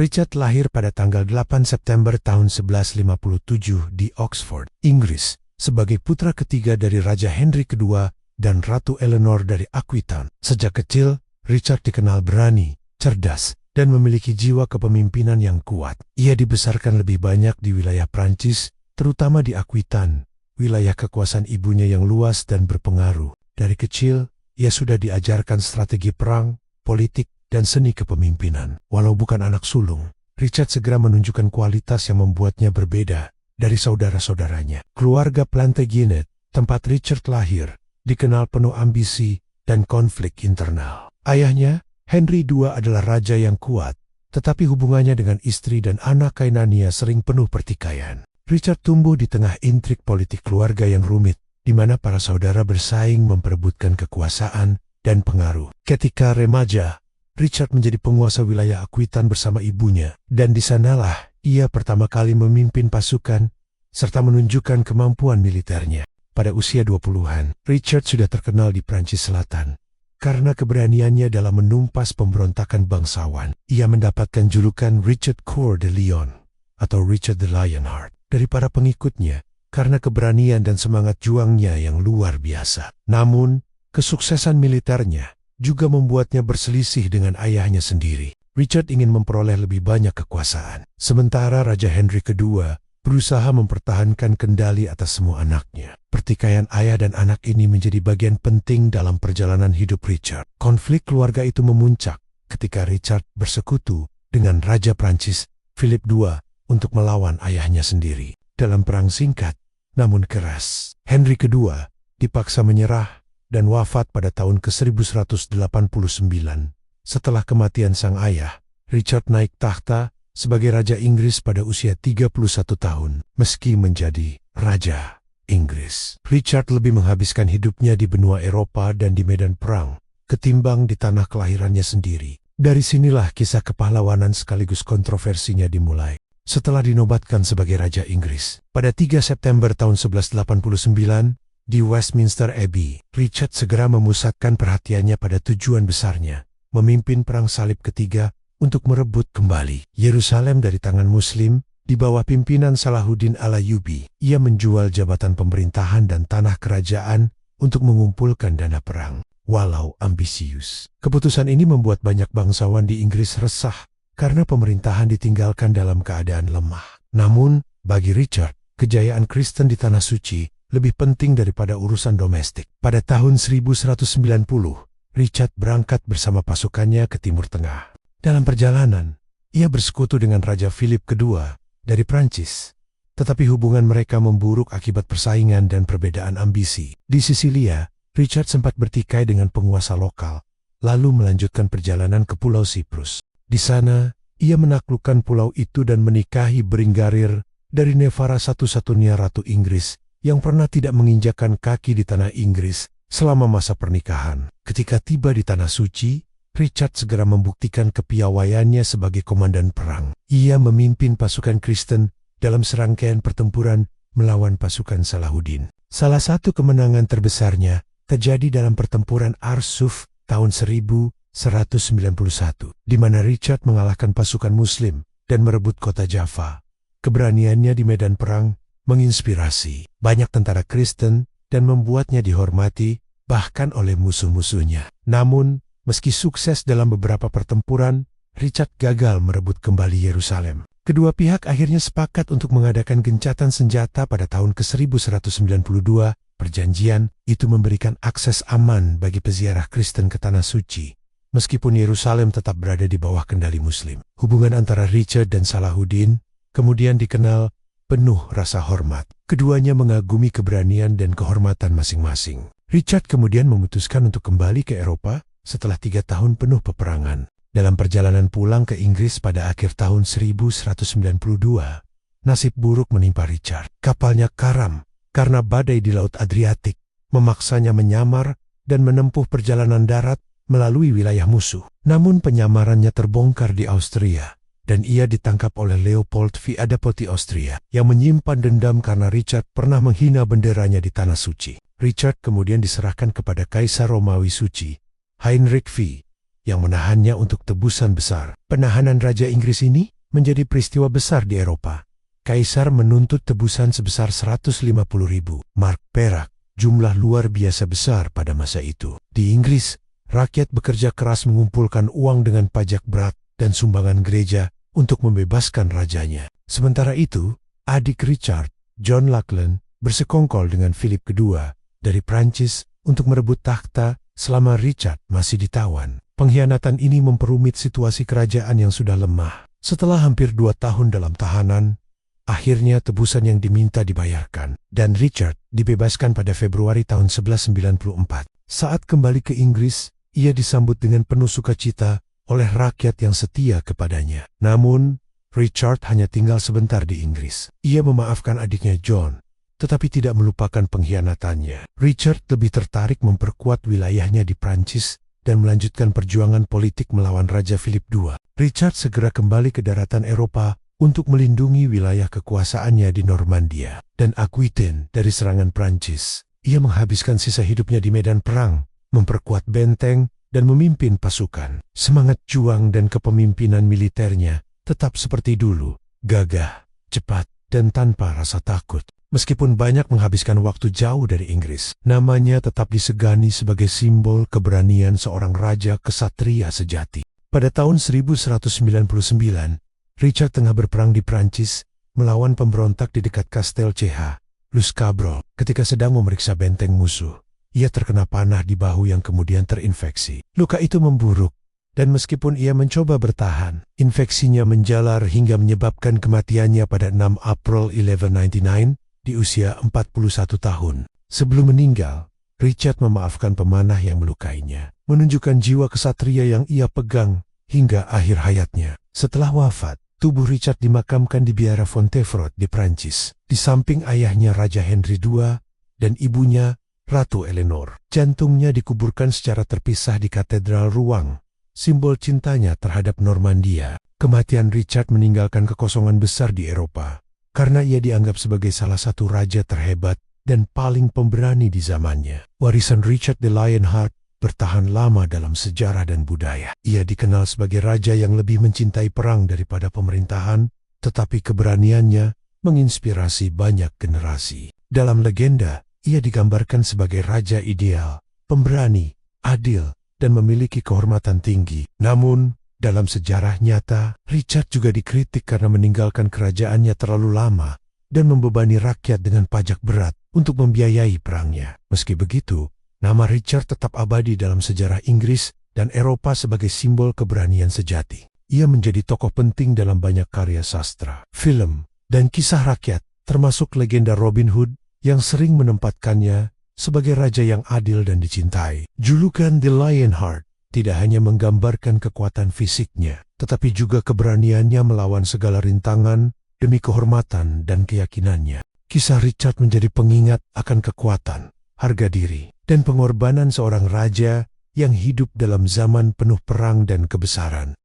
Richard lahir pada tanggal 8 September tahun 1157 di Oxford, Inggris, sebagai putra ketiga dari Raja Henry II dan Ratu Eleanor dari Aquitaine. Sejak kecil, Richard dikenal berani, cerdas, dan memiliki jiwa kepemimpinan yang kuat. Ia dibesarkan lebih banyak di wilayah Prancis, terutama di Aquitaine, wilayah kekuasaan ibunya yang luas dan berpengaruh. Dari kecil, ia sudah diajarkan strategi perang, politik, dan seni kepemimpinan. Walau bukan anak sulung, Richard segera menunjukkan kualitas yang membuatnya berbeda dari saudara-saudaranya. Keluarga Plantagenet, tempat Richard lahir, dikenal penuh ambisi dan konflik internal. Ayahnya, Henry II adalah raja yang kuat, tetapi hubungannya dengan istri dan anak kainannya sering penuh pertikaian. Richard tumbuh di tengah intrik politik keluarga yang rumit, di mana para saudara bersaing memperebutkan kekuasaan dan pengaruh. Ketika remaja, Richard menjadi penguasa wilayah Aquitaine bersama ibunya, dan di sanalah ia pertama kali memimpin pasukan serta menunjukkan kemampuan militernya. Pada usia 20-an, Richard sudah terkenal di Prancis Selatan karena keberaniannya dalam menumpas pemberontakan bangsawan. Ia mendapatkan julukan Richard Coeur de Lion atau Richard the Lionheart dari para pengikutnya karena keberanian dan semangat juangnya yang luar biasa. Namun, kesuksesan militernya juga membuatnya berselisih dengan ayahnya sendiri. Richard ingin memperoleh lebih banyak kekuasaan, sementara Raja Henry II berusaha mempertahankan kendali atas semua anaknya. Pertikaian ayah dan anak ini menjadi bagian penting dalam perjalanan hidup Richard. Konflik keluarga itu memuncak ketika Richard bersekutu dengan Raja Prancis Philip II untuk melawan ayahnya sendiri. Dalam perang singkat namun keras, Henry II dipaksa menyerah dan wafat pada tahun ke-1189. Setelah kematian sang ayah, Richard naik tahta sebagai Raja Inggris pada usia 31 tahun. Meski menjadi Raja Inggris, Richard lebih menghabiskan hidupnya di benua Eropa dan di medan perang ketimbang di tanah kelahirannya sendiri. Dari sinilah kisah kepahlawanan sekaligus kontroversinya dimulai. Setelah dinobatkan sebagai Raja Inggris pada 3 September tahun 1189 di Westminster Abbey, Richard segera memusatkan perhatiannya pada tujuan besarnya, memimpin Perang Salib Ketiga untuk merebut kembali Yerusalem dari tangan Muslim. Di bawah pimpinan Salahuddin Al-Ayyubi, ia menjual jabatan pemerintahan dan tanah kerajaan untuk mengumpulkan dana perang. Walau ambisius, keputusan ini membuat banyak bangsawan di Inggris resah karena pemerintahan ditinggalkan dalam keadaan lemah. Namun, bagi Richard, kejayaan Kristen di Tanah Suci lebih penting daripada urusan domestik. Pada tahun 1190, Richard berangkat bersama pasukannya ke Timur Tengah. Dalam perjalanan, ia bersekutu dengan Raja Philip II dari Prancis, tetapi hubungan mereka memburuk akibat persaingan dan perbedaan ambisi. Di Sisilia, Richard sempat bertikai dengan penguasa lokal, lalu melanjutkan perjalanan ke Pulau Siprus. Di sana, ia menaklukkan pulau itu dan menikahi Berengarir dari Navarra, satu-satunya ratu Inggris yang pernah tidak menginjakkan kaki di tanah Inggris selama masa pernikahan. Ketika tiba di Tanah Suci, Richard segera membuktikan kepiawaiannya sebagai komandan perang. Ia memimpin pasukan Kristen dalam serangkaian pertempuran melawan pasukan Salahuddin. Salah satu kemenangan terbesarnya terjadi dalam pertempuran Arsuf tahun 1191, di mana Richard mengalahkan pasukan Muslim dan merebut kota Jaffa. Keberaniannya di medan perang menginspirasi banyak tentara Kristen dan membuatnya dihormati bahkan oleh musuh-musuhnya. Namun, meski sukses dalam beberapa pertempuran, Richard gagal merebut kembali Yerusalem. Kedua pihak akhirnya sepakat untuk mengadakan gencatan senjata pada tahun ke-1192. Perjanjian itu memberikan akses aman bagi peziarah Kristen ke Tanah Suci, meskipun Yerusalem tetap berada di bawah kendali Muslim. Hubungan antara Richard dan Salahuddin kemudian dikenal penuh rasa hormat. Keduanya mengagumi keberanian dan kehormatan masing-masing. Richard kemudian memutuskan untuk kembali ke Eropa setelah 3 tahun penuh peperangan. Dalam perjalanan pulang ke Inggris pada akhir tahun 1192, nasib buruk menimpa Richard. Kapalnya karam karena badai di Laut Adriatik, memaksanya menyamar dan menempuh perjalanan darat melalui wilayah musuh. Namun penyamarannya terbongkar di Austria, dan ia ditangkap oleh Leopold V. Adapoti Austria, yang menyimpan dendam karena Richard pernah menghina benderanya di Tanah Suci. Richard kemudian diserahkan kepada Kaisar Romawi Suci, Heinrich V, yang menahannya untuk tebusan besar. Penahanan Raja Inggris ini menjadi peristiwa besar di Eropa. Kaisar menuntut tebusan sebesar 150.000 mark perak, jumlah luar biasa besar pada masa itu. Di Inggris, rakyat bekerja keras mengumpulkan uang dengan pajak berat dan sumbangan gereja untuk membebaskan rajanya. Sementara itu, adik Richard, John Lackland, bersekongkol dengan Philip II dari Prancis untuk merebut takhta selama Richard masih ditawan. Pengkhianatan ini memperumit situasi kerajaan yang sudah lemah. Setelah hampir 2 tahun dalam tahanan, akhirnya tebusan yang diminta dibayarkan, dan Richard dibebaskan pada Februari tahun 1194. Saat kembali ke Inggris, ia disambut dengan penuh sukacita oleh rakyat yang setia kepadanya. Namun, Richard hanya tinggal sebentar di Inggris. Ia memaafkan adiknya John, tetapi tidak melupakan pengkhianatannya. Richard lebih tertarik memperkuat wilayahnya di Prancis dan melanjutkan perjuangan politik melawan Raja Philip II. Richard segera kembali ke daratan Eropa untuk melindungi wilayah kekuasaannya di Normandia dan Aquitaine dari serangan Prancis. Ia menghabiskan sisa hidupnya di medan perang, memperkuat benteng, dan memimpin pasukan. Semangat juang dan kepemimpinan militernya tetap seperti dulu, gagah, cepat, dan tanpa rasa takut. Meskipun banyak menghabiskan waktu jauh dari Inggris, namanya tetap disegani sebagai simbol keberanian seorang raja kesatria sejati. Pada tahun 1199, Richard tengah berperang di Prancis melawan pemberontak di dekat Kastel Ch. Lus Cabrol. Ketika sedang memeriksa benteng musuh, ia terkena panah di bahu yang kemudian terinfeksi. Luka itu memburuk, dan meskipun ia mencoba bertahan, infeksinya menjalar hingga menyebabkan kematiannya pada 6 April 1199 di usia 41 tahun. Sebelum meninggal, Richard memaafkan pemanah yang melukainya, menunjukkan jiwa kesatria yang ia pegang hingga akhir hayatnya. Setelah wafat, tubuh Richard dimakamkan di Biara Fontevraud di Prancis, di samping ayahnya Raja Henry II dan ibunya Ratu Eleanor. Jantungnya dikuburkan secara terpisah di Katedral Rouen, simbol cintanya terhadap Normandia. Kematian Richard meninggalkan kekosongan besar di Eropa, karena ia dianggap sebagai salah satu raja terhebat dan paling pemberani di zamannya. Warisan Richard the Lionheart bertahan lama dalam sejarah dan budaya. Ia dikenal sebagai raja yang lebih mencintai perang daripada pemerintahan, tetapi keberaniannya menginspirasi banyak generasi. Dalam legenda, ia digambarkan sebagai raja ideal, pemberani, adil, dan memiliki kehormatan tinggi. Namun, dalam sejarah nyata, Richard juga dikritik karena meninggalkan kerajaannya terlalu lama dan membebani rakyat dengan pajak berat untuk membiayai perangnya. Meski begitu, nama Richard tetap abadi dalam sejarah Inggris dan Eropa sebagai simbol keberanian sejati. Ia menjadi tokoh penting dalam banyak karya sastra, film, dan kisah rakyat, termasuk legenda Robin Hood yang sering menempatkannya sebagai raja yang adil dan dicintai. Julukan The Lionheart tidak hanya menggambarkan kekuatan fisiknya, tetapi juga keberaniannya melawan segala rintangan demi kehormatan dan keyakinannya. Kisah Richard menjadi pengingat akan kekuatan, harga diri, dan pengorbanan seorang raja yang hidup dalam zaman penuh perang dan kebesaran.